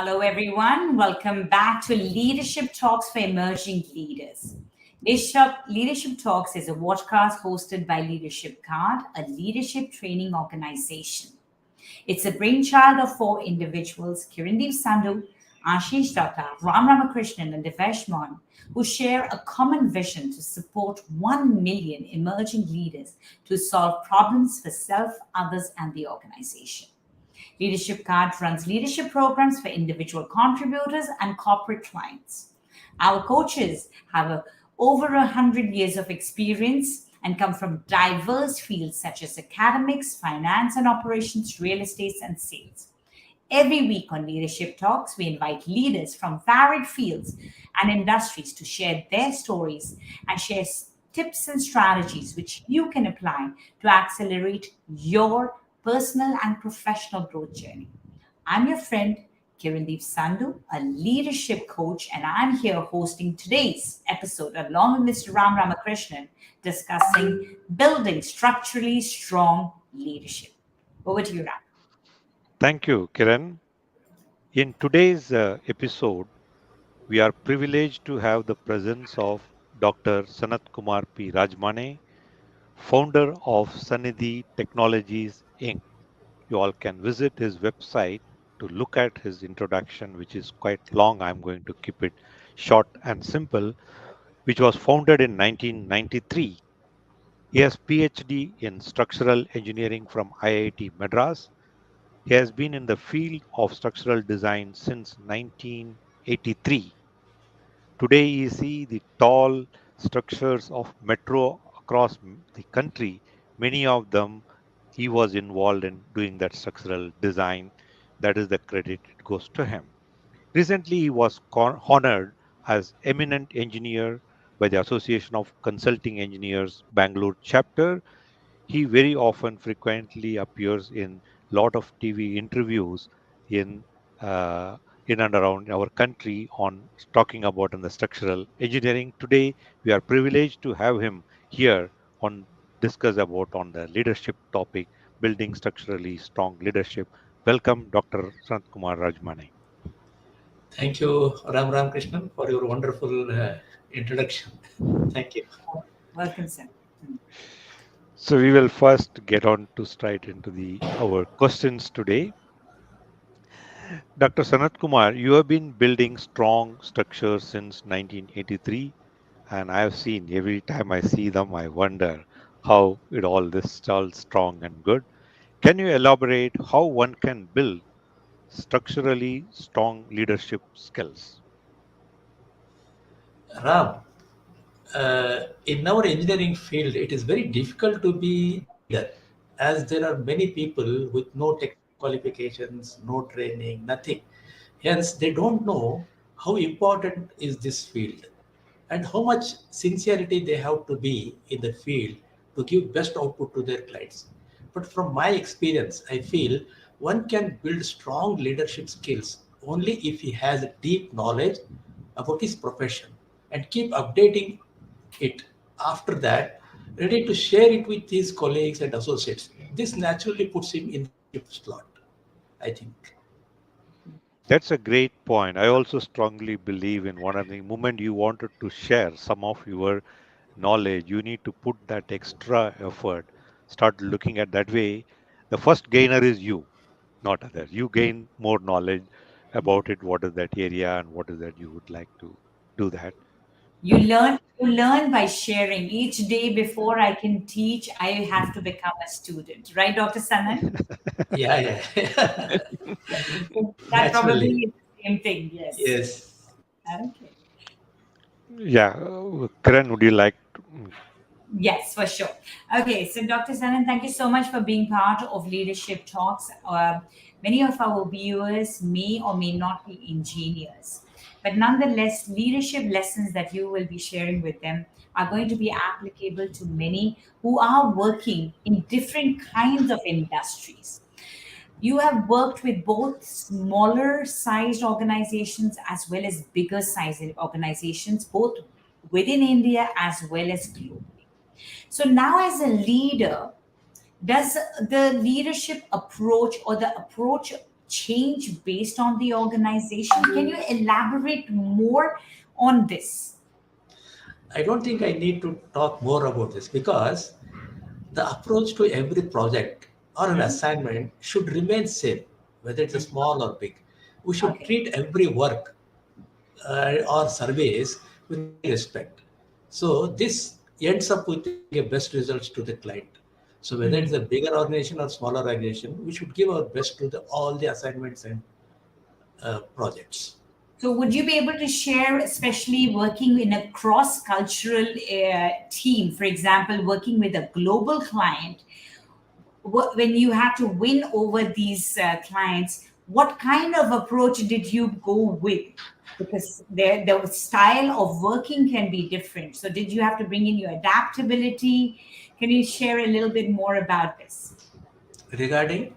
Hello, everyone. Welcome back to Leadership Talks for Emerging Leaders. Leadership Talks is a podcast hosted by Leadership Card, a leadership training organization. It's a brainchild of four individuals, Kiran Sandhu, Ashish Datta, Ram Ramakrishnan, and Devesh Mon, who share a common vision to support 1 million emerging leaders to solve problems for self, others, and the organization. Leadership Card runs leadership programs for individual contributors and corporate clients. Our coaches have over 100 years of experience and come from diverse fields such as academics, finance and operations, real estate, and sales. Every week on Leadership Talks, we invite leaders from varied fields and industries to share their stories and share tips and strategies which you can apply to accelerate your personal and professional growth journey. I'm your friend, Kirandeep Sandhu, a leadership coach, and I'm here hosting today's episode along with Mr. Ram Ramakrishnan discussing building structurally strong leadership. Over to you, Ram. Thank you, Kiran. In today's episode, we are privileged to have the presence of Dr. Sanatkumar Rajamane, founder of Sanidhi Technologies Inc. You all can visit his website to look at his introduction, which is quite long. I'm going to keep it short and simple, which was founded in 1993. He has PhD in structural engineering from IIT Madras. He has been in the field of structural design since 1983. Today, you see the tall structures of metro across the country. Many of them, he was involved in doing that structural design. That is the credit it goes to him. Recently, he was honored as Eminent Engineer by the Association of Consulting Engineers Bangalore Chapter. He very often frequently appears in lot of TV interviews in uh, in and around our country on talking about in the structural engineering. Today we are privileged to have him here on discuss about on the leadership topic, building structurally strong leadership. Welcome, Dr. Sanatkumar Rajamane. Thank you, Ram Ramakrishnan, for your wonderful introduction. Thank you. Welcome, sir. So we will first get on to straight into the our questions today. Dr. Sanat Kumar, you have been building strong structures since 1983, and I have seen every time I see them, I wonder how it all this all strong and good. Can you elaborate how one can build structurally strong leadership skills? Ram, in our engineering field, it is very difficult to be a leader as there are many people with no tech qualifications, no training, nothing. Hence, they don't know how important is this field and how much sincerity they have to be in the field to give best output to their clients. But from my experience, I feel one can build strong leadership skills only if he has a deep knowledge about his profession and keep updating it after that, ready to share it with his colleagues and associates. This naturally puts him in the leadership slot, I think. That's a great point. I also strongly believe in one of the moment you wanted to share some of your knowledge, you need to put that extra effort, start looking at that way. The first gainer is you, not others. You gain more knowledge about it, what is that area and what is that you would like to do that. You learn by sharing. Each day before I can teach, I have to become a student. Right, Dr. Sanat? Yeah, yeah. That probably Naturally. is the same thing. Yes. Yes. Okay. Yeah, Kiran, would you like to? Yes, for sure. Okay, so Dr. Sanan, thank you so much for being part of Leadership Talks. Many of our viewers may or may not be engineers, but nonetheless, leadership lessons that you will be sharing with them are going to be applicable to many who are working in different kinds of industries. You have worked with both smaller sized organizations as well as bigger sized organizations, both within India as well as globally. So now, as a leader, does the leadership approach or the approach change based on the organization? Can you elaborate more on this? I don't think I need to talk more about this because the approach to every project or an assignment should remain same, whether it's a small or big. We should Okay. treat every work or service with respect. So this ends up with a best results to the client. So whether it's a bigger organization or smaller organization, we should give our best to all the assignments and projects. So, would you be able to share, especially working in a cross cultural team, for example, working with a global client, when you had to win over these clients, what kind of approach did you go with? Because the style of working can be different. So, did you have to bring in your adaptability? Can you share a little bit more about this? Regarding,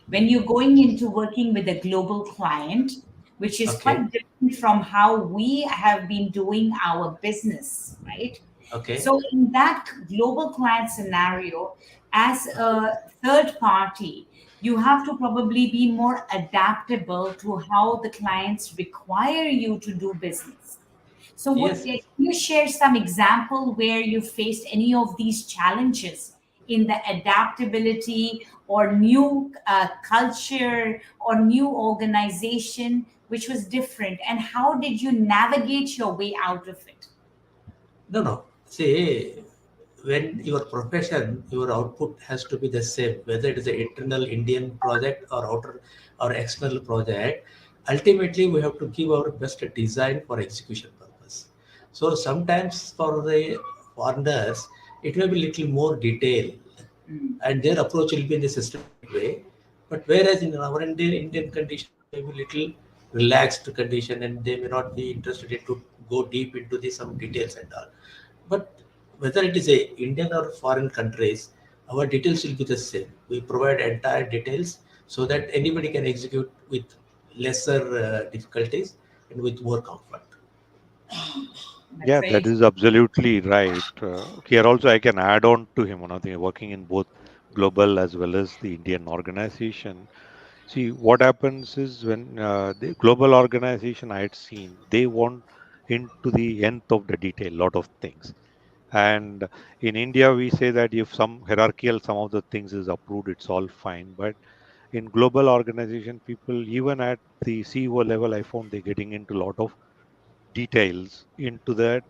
When you're going into working with a global client, which is okay, quite different from how we have been doing our business, right? okay, So, in that global client scenario, as a third party, you have to probably be more adaptable to how the clients require you to do business. So, yes, can you share some example where you faced any of these challenges in the adaptability or new culture or new organization, which was different, and how did you navigate your way out of it? no, no. See, when your profession, your output has to be the same, whether it is an internal Indian project or outer or external project. Ultimately, we have to give our best design for execution purpose. So sometimes for the foreigners, it may be little more detailed, and their approach will be in the systematic way. But whereas in our Indian condition, maybe little relaxed condition, and they may not be interested in to go deep into the some details and all. But whether it is a Indian or foreign countries, our details will be the same. We provide entire details so that anybody can execute with lesser difficulties and with more comfort. That's Yeah, that very is absolutely right. Here also, I can add on to him. Working in both global as well as the Indian organization. See, what happens is when the global organization I had seen, they want into the nth of the detail, lot of things. And in India, we say that if some hierarchical, some of the things is approved, it's all fine. But in global organization, people even at the CEO level, I found they're getting into a lot of details into that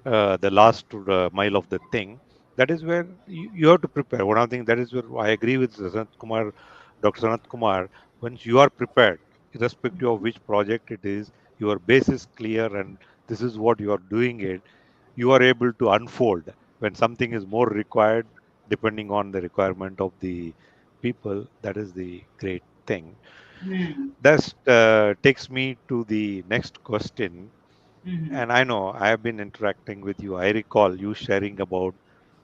the last mile of the thing. That is where you have to prepare. One of the things that is where I agree with Sanat Kumar, Dr. Sanat Kumar. Once you are prepared, irrespective of which project it is, your base is clear and this is what you are doing it. You are able to unfold when something is more required, depending on the requirement of the people. That is the great thing. Hmm. That takes me to the next question, Mhm. and I know I have been interacting with you. I recall you sharing about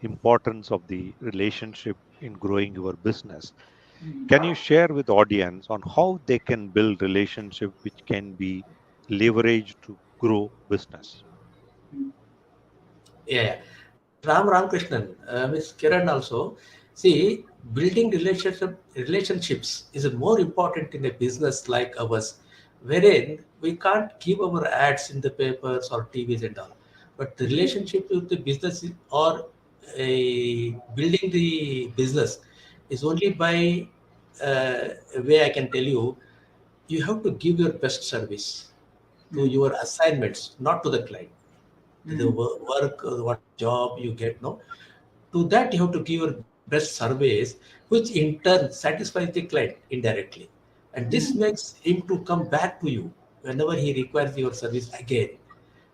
importance of the relationship in growing your business. Can you share with audience on how they can build relationship which can be leveraged to grow business? Yeah, yeah. Ram Ramakrishnan, Miss Kiran also. See, building relationships is more important in a business like ours, wherein we can't keep our ads in the papers or TVs and all. But the relationship with the business or building the business is only by a way I can tell you. You have to give your best service to your assignments, not to the client. To the work, what job you get, no, to that you have to give your best service, which in turn satisfies the client indirectly, and this makes him to come back to you whenever he requires your service again.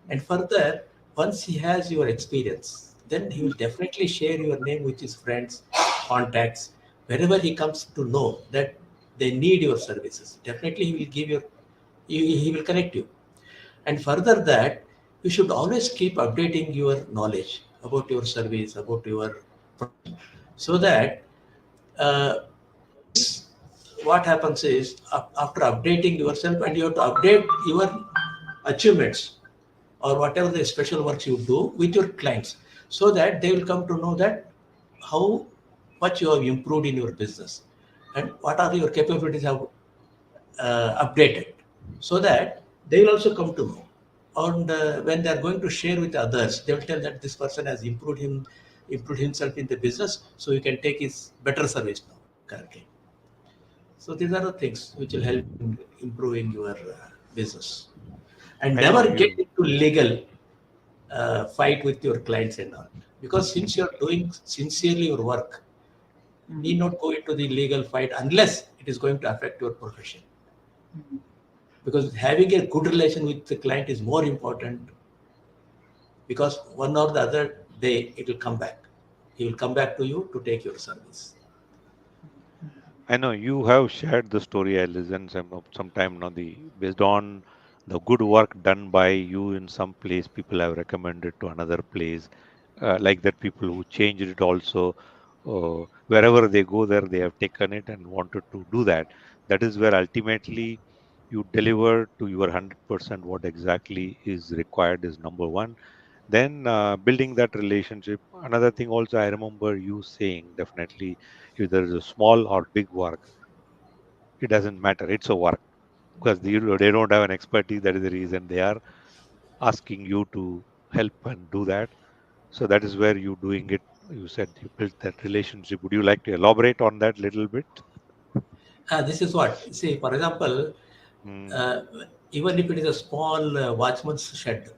And further, once he has your experience, then he will definitely share your name with his friends, contacts, wherever he comes to know that they need your services. Definitely he will give your, he will connect you. And further that, you should always keep updating your knowledge about your service, about your product, so that uh, what happens is after updating yourself, and you have to update your achievements or whatever the special works you do with your clients, so that they will come to know that how much you have improved in your business and what are your capabilities, updated, so that they will also come to know. And when they are going to share with others, they will tell that this person has improved himself in the business, so you can take his better service now currently. So these are the things which will help in improving your business. And I know never get you. into legal fight with your clients and all. Because since you're doing sincerely your work, need not go into the legal fight unless it is going to affect your profession. Because having a good relation with the client is more important, because one or the other day it will come back. He will come back to you to take your service. I know you have shared the story. I listened sometime now. The based on the good work done by you in some place, people have recommended to another place. Like that, people who changed it also. Wherever they go, there they have taken it and wanted to do that. That is where ultimately you deliver to your 100% what exactly is required is number one. Then building that relationship. Another thing also I remember you saying definitely if there is a small or big work, it doesn't matter. It's a work because they don't have an expertise. That is the reason they are asking you to help and do that. So that is where you doing it. You said you built that relationship. Would you like to elaborate on that little bit? This is what, see, for example, Mm, uh, even if it is a small watchman's shed,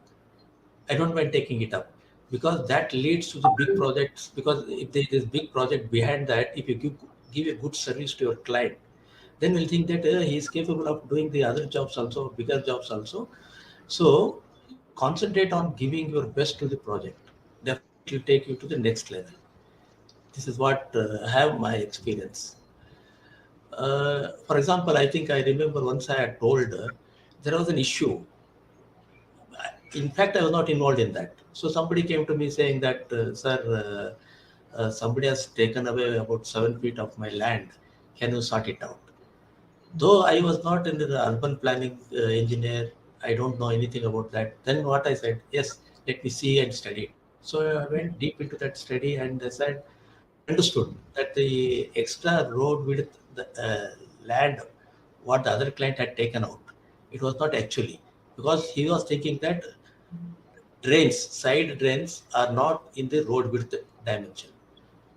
I don't mind taking it up, because that leads to the big projects. Because if there is big project behind that, if you give a good service to your client, then we'll think that he is capable of doing the other jobs also, bigger jobs also. So you concentrate on giving your best to the project. Definitely will take you to the next level. This is what I have my experience. For example, I think I remember once I had told there was an issue. In fact, I was not involved in that. So somebody came to me saying that, sir, somebody has taken away about 7 feet of my land. Can you sort it out? Though I was not in the urban planning engineer, I don't know anything about that. Then what I said, yes, let me see and study it. So I went deep into that study, and I said, I understood that the extra road width, the land, what the other client had taken out, it was not actually, because he was thinking that side drains are not in the road width dimension.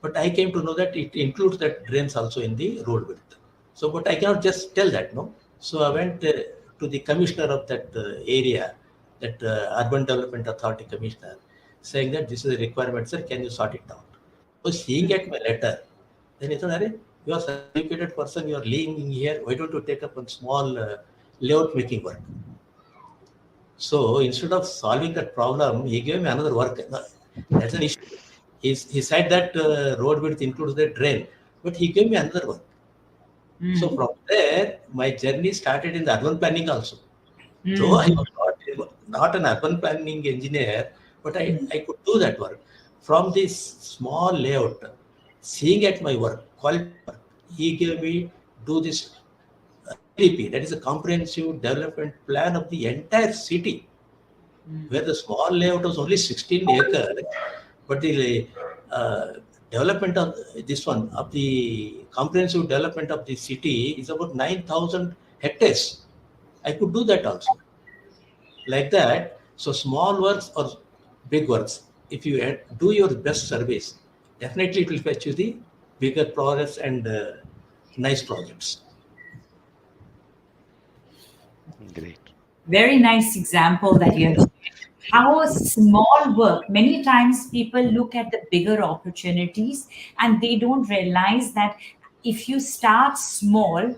But I came to know that it includes that drains also in the road width. So, but I cannot just tell that, no. So I went to the commissioner of that area, that Urban Development Authority commissioner, saying that this is a requirement, sir. Can you sort it out? So seeing at my letter, then he said, "Arey, you are such an educated person. You are living here. Why don't you take up a small layout making work?" So instead of solving that problem, he gave me another work. That's an issue. He said that road width includes the drain, but he gave me another one. So from there, my journey started in the urban planning also. Though I was not an urban planning engineer, but I could do that work. From this small layout, seeing at my work, quality work, he gave me do this CDP, that is a comprehensive development plan of the entire city, where the small layout was only 16 acres, but the development of this one, of the comprehensive development of the city, is about 9,000 hectares. I could do that also. Like that, so small works or big works, if you do your best service, definitely it will fetch you the bigger projects and nice projects. great. Very nice example that you have shared. How a small work, many times people look at the bigger opportunities and they don't realize that if you start small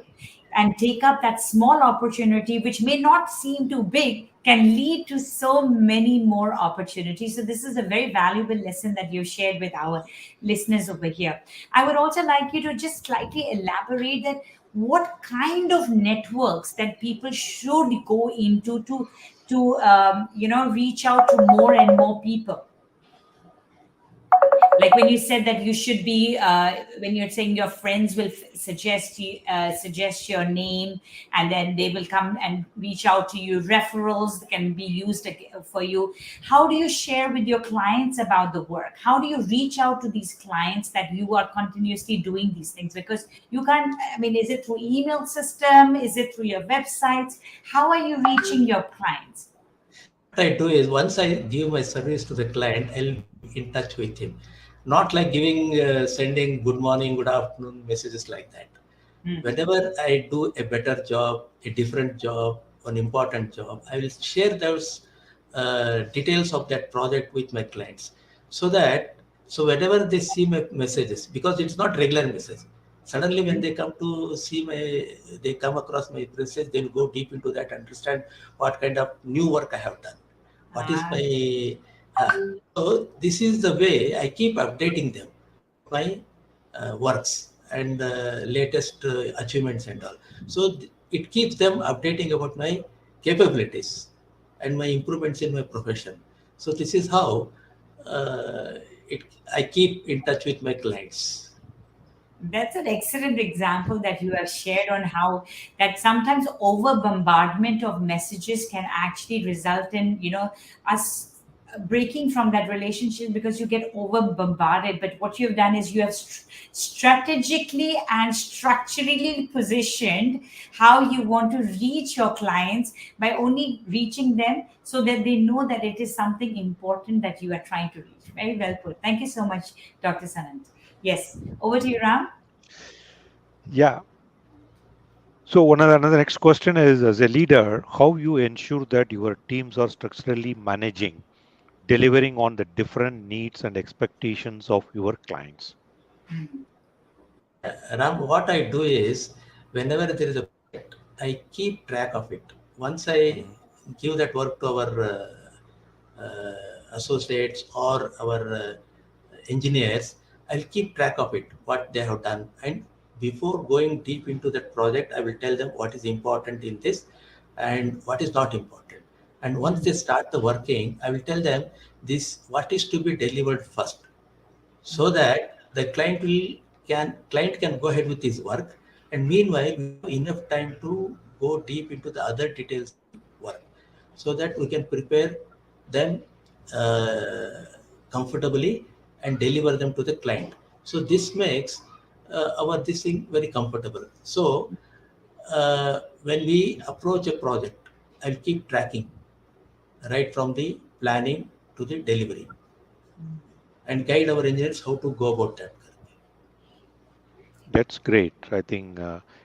and take up that small opportunity, which may not seem too big, can lead to so many more opportunities. So, this is a very valuable lesson that you shared with our listeners over here. I would also like you to just slightly elaborate that what kind of networks that people should go into to reach out to more and more people. Like when you said that you should be, when you're saying your friends will suggest your name, and then they will come and reach out to you. Referrals can be used for you. How do you share with your clients about the work? How do you reach out to these clients that you are continuously doing these things? Because you can't. I mean, is it through email system? Is it through your websites? How are you reaching your clients? What I do is once I give my service to the client, I'll be in touch with him. Not like sending good morning, good afternoon messages like that. Whenever I do a better job, a different job, an important job, I will share those details of that project with my clients, so that whenever they see my messages, because it's not regular message. Suddenly, when they come to see they come across my message, they'll go deep into that, understand what kind of new work I have done. What is Ah, my so this is the way I keep updating them about my works and latest achievements and all. So it keeps them updating about my capabilities and my improvements in my profession. So this is how uh, it I keep in touch with my clients. that's an excellent example that you have shared on how that sometimes over bombardment of messages can actually result in, us breaking from that relationship because you get over bombarded. But what you've done is you have strategically and structurally positioned how you want to reach your clients by only reaching them so that they know that it is something important that you are trying to reach. Very well put. Thank you so much, Dr. Sanant. Yes, over to you, Ram. Yeah. So another next question is, as a leader, how you ensure that your teams are structurally managing, delivering on the different needs and expectations of your clients. Ram, what I do is whenever there is a project, I keep track of it. Once I Mhm. give that work to our associates or our engineers, I'll keep track of it, what they have done. And before going deep into that project, I will tell them what is important in this and what is not important. And once they start the working, I will tell them this what is to be delivered first, so that the client can go ahead with his work, and meanwhile we have enough time to go deep into the other details of the work, so that we can prepare them uh, comfortably and deliver them to the client. So this makes our this thing very comfortable. So when we approach a project, I'll keep tracking right from the planning to the delivery, and guide our engineers how to go about that. That's great. I think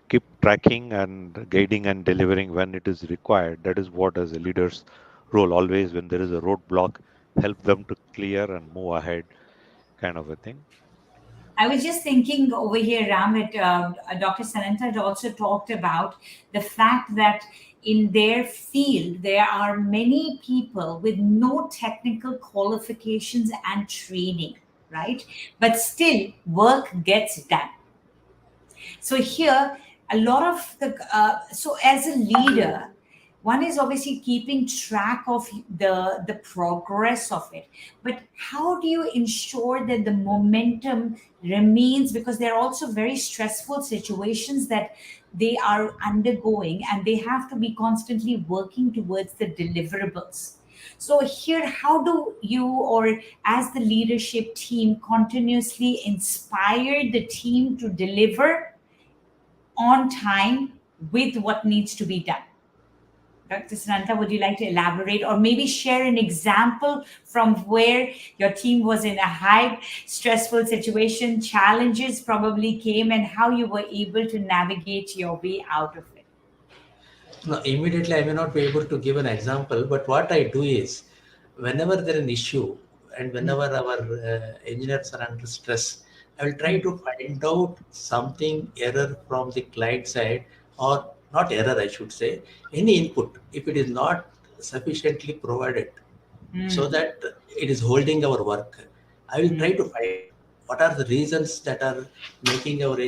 keep tracking and guiding and delivering when it is required. That is what, as a leader's role, always when there is a roadblock, help them to clear and move ahead, kind of a thing. I was just thinking over here, Ram, that Dr. Sananta had also talked about the fact that in their field, there are many people with no technical qualifications and training, right? But still, work gets done. So here, a lot of so as a leader, one is obviously keeping track of the progress of it, but how do you ensure that the momentum remains, because there are also very stressful situations that they are undergoing and they have to be constantly working towards the deliverables. So here, how do you, or as the leadership team, continuously inspire the team to deliver on time with what needs to be done? Dr. Sananta, would you like to elaborate or maybe share an example from where your team was in a high stressful situation, challenges probably came, and how you were able to navigate your way out of it? No, immediately I may not be able to give an example, but what I do is whenever there is an issue and whenever our engineers are under stress, I will try to find out something error from the client side, or not error, I should say, any input, if it is not sufficiently provided, so that it is holding our work. I will try to find out what are the reasons that are making our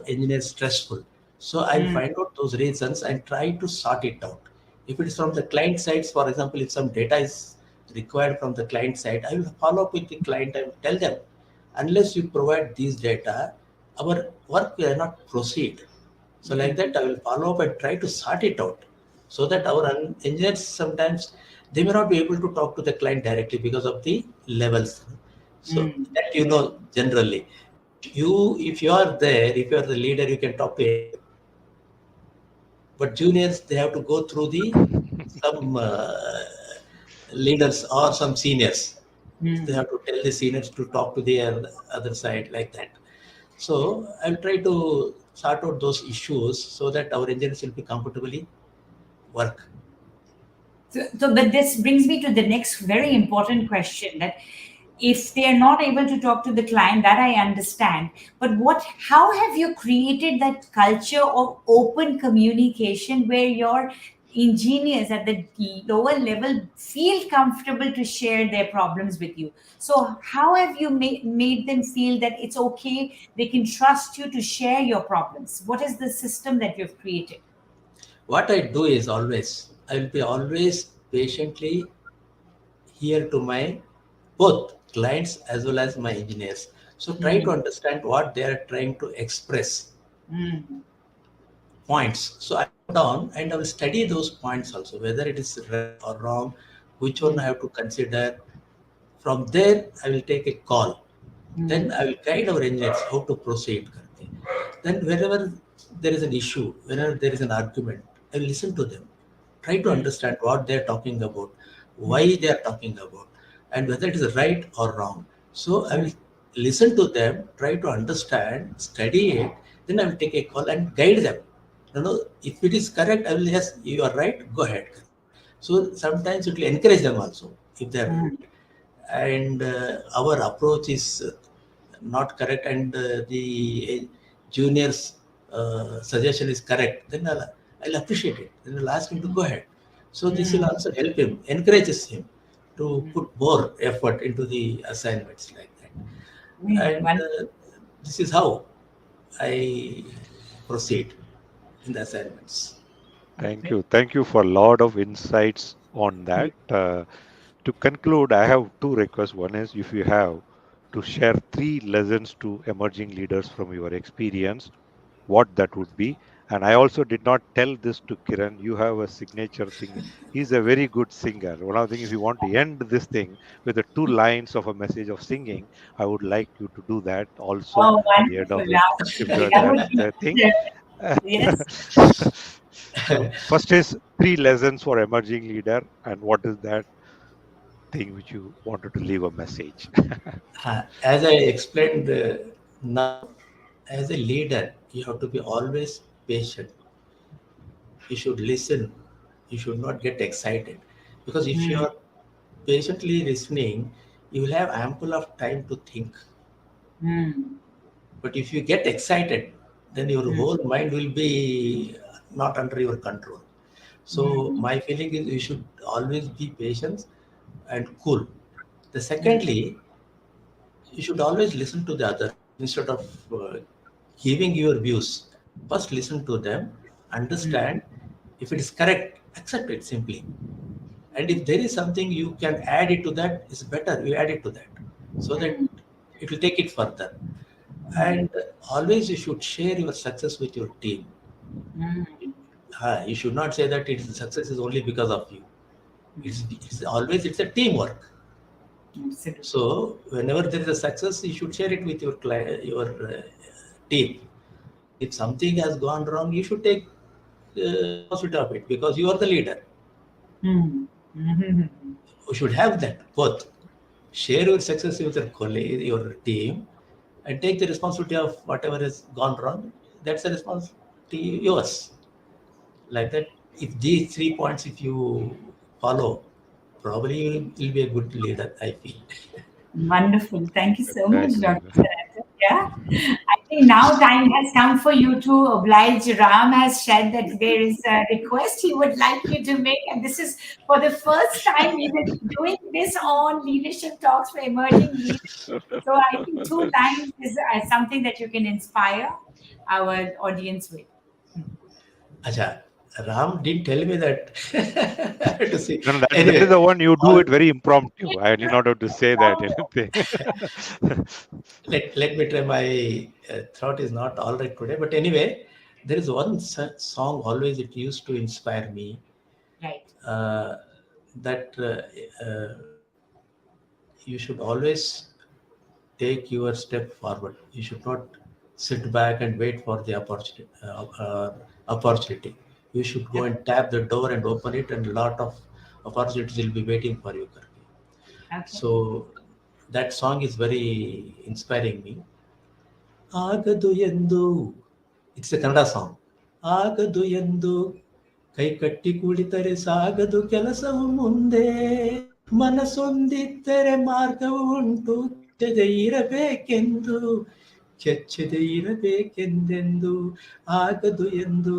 engineers stressful. So I'll find out those reasons and try to sort it out. If it is from the client sides, for example, if some data is required from the client side, I will follow up with the client and tell them, unless you provide these data, our work will not proceed. So like that, I will follow up and try to sort it out, so that our engineers sometimes they may not be able to talk to the client directly because of the levels. So that generally, if you are there, if you are the leader, you can talk to anyone. But juniors, they have to go through some leaders or some seniors. They have to tell the seniors to talk to the other side, like that. So I'll try to sort out those issues so that our engineers will be comfortably work. But this brings me to the next very important question, that if they are not able to talk to the client, that I understand. But how have you created that culture of open communication where your engineers at the lower level feel comfortable to share their problems with you? So how have you made them feel that it's okay, they can trust you to share your problems? What is the system that you've created? What I do is I will be always patiently here to my both clients as well as my engineers. So try to understand what they are trying to express points. So I go down and I will study those points also, whether it is right or wrong, which one I have to consider. From there, I will take a call. Then I will guide our engineers how to proceed. Then wherever there is an issue, whenever there is an argument, I will listen to them. Try to understand what they are talking about, why they are talking about, and whether it is right or wrong. So I will listen to them, try to understand, study it, then I will take a call and guide them. If it is correct, I will, yes, you are right, go ahead. So sometimes it will encourage them also if they are right. And our approach is not correct, and the junior's suggestion is correct, then I'll appreciate it. Then I'll ask him to go ahead. So this will also help him, encourages him to put more effort into the assignments, like that. And this is how I proceed in the assignments. Thank you. Thank you for a lot of insights on that. To conclude, I have two requests. One is if you have to share 3 lessons to emerging leaders from your experience, what that would be. And I also did not tell this to Kiran. You have a signature thing. He's a very good singer. One of the things, if you want to end this thing with the 2 lines of a message of singing, I would like you to do that also Oh, at the end of wonderful. the, if you That would that be thing. yes. So first is 3 lessons for emerging leader, and what is that thing which you wanted to leave a message? As I explained now, as a leader, you have to be always patient. You should listen. You should not get excited. Because if you are patiently listening, you will have ample of time to think. But if you get excited, then your whole mind will be not under your control. So my feeling is you should always be patient and cool. The secondly, you should always listen to the other instead of giving your views. First, listen to them, understand. If it is correct, accept it simply. And if there is something you can add it to that, it's better you add it to that, so that it will take it further. And always you should share your success with your team. You should not say that success is only because of you. It's a teamwork. Absolutely. So whenever there is a success, you should share it with your client, your team. If something has gone wrong, you should take responsibility of it because you are the leader. You should have that both. Share your success with your colleague, your team, and take the responsibility of whatever has gone wrong. That's the responsibility yours. Like that, if these 3 points, if you follow, probably you will be a good leader, I feel. Wonderful. Thank you so much, Thank you. Dr. Saranja. Yeah. I think now time has come for you to oblige. Ram has said that there is a request he would like you to make. And this is for the first time we will be doing this on Leadership Talks for Emerging Leaders. So I think 2 lines is something that you can inspire our audience with. Acha, Ram didn't tell me that. To see. No, that is Anyway, the one you do all, it very impromptu. I did not have to say that anything. let me try. My throat is not all right today. But anyway, there is one song always it used to inspire me. Right. Uh, that you should always take your step forward. You should not sit back and wait for the opportunity. You should go and tap the door and open it, and a lot of opportunities will be waiting for you, Karki. Okay. So that song is very inspiring me. Agadu ಎಂದು, it's a Kannada song. ಆಗದು ಎಂದು ಕೈ ಕಟ್ಟಿ ಕುಳಿತರೆ ಸಾಗದು ಕೆಲಸವು ಮುಂದೆ, ಮನಸೊಂದಿದ್ದರೆ ಮಾರ್ಗವು ಉಂಟು, ಕೆಚ್ಚದೆ ಇರಬೇಕೆಂದು, ಕೆಚ್ಚದೆ ಇರಬೇಕೆಂದೆಂದು ಆಗದು ಎಂದು.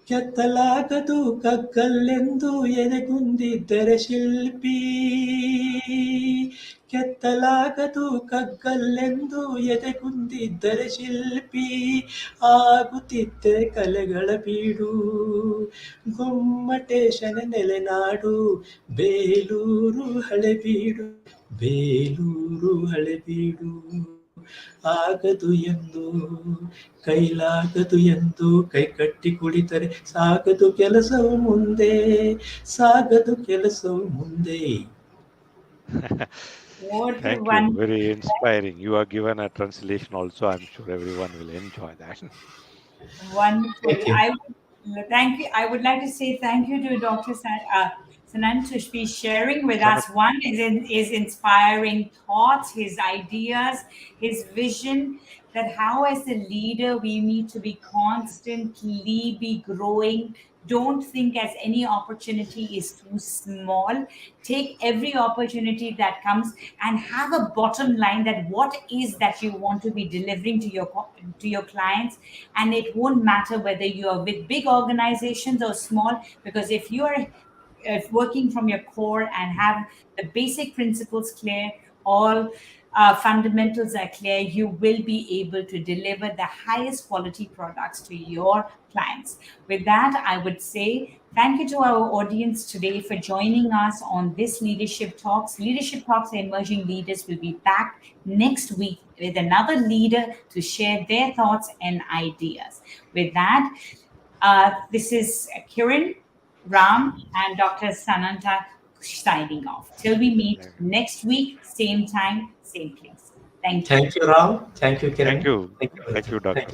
ಕೆತ್ತಲಾಗದು ಕಗ್ಗಲ್ಲೆಂದು ಎದೆಗುಂದಿದ್ದರೆ ಶಿಲ್ಪಿ, ಕೆತ್ತಲಾಗದು ಕಗ್ಗಲ್ಲೆಂದು ಎದೆಗುಂದಿದ್ದರೆ ಶಿಲ್ಪಿ, ಆಗುತ್ತಿದ್ದೆ ಕಲೆಗಳ ಬೀಡು, ಗೊಮ್ಮಟೇಶನ ನೆಲೆನಾಡು, ಬೇಲೂರು ಹಳೆಬೀಡು, ಬೇಲೂರು ಹಳೆಬೀಡು. ಆಗದು ಎಂದು ಕೈಲಾಗದು ಎಂದು ಕೈ ಕಟ್ಟಿ ಕುಳಿತರೆ ಸಾಗದು ಕೆಲಸವು ಮುಂದೆ, ಸಾಗದು ಕೆಲಸವು ಮುಂದೆ. What Thank you. one Very inspiring. You are given a translation also. I'm sure everyone will enjoy that. wonderful. Thank you. I would thank you. I would like to say thank you to Dr. Sanant to be sharing with us. Sanat, One is inspiring thoughts, his ideas, his vision, that how as a leader we need to be constantly be growing. Don't think as any opportunity is too small. Take every opportunity that comes and have a bottom line that what is that you want to be delivering to your clients. And it won't matter whether you are with big organizations or small, because if you are working from your core and have the basic principles clear, all fundamentals are clear, you will be able to deliver the highest quality products to your clients. With that, I would say thank you to our audience today for joining us on this Leadership Talks. Leadership Talks Emerging Leaders will be back next week with another leader to share their thoughts and ideas. With that, this is Kiran, Ram, and Dr. Sananta signing off. Till we meet next week, same time, same place. Thank you. Thank you, Ram. Thank you, Kiran. thank you. Thank you. Thank you, Dr.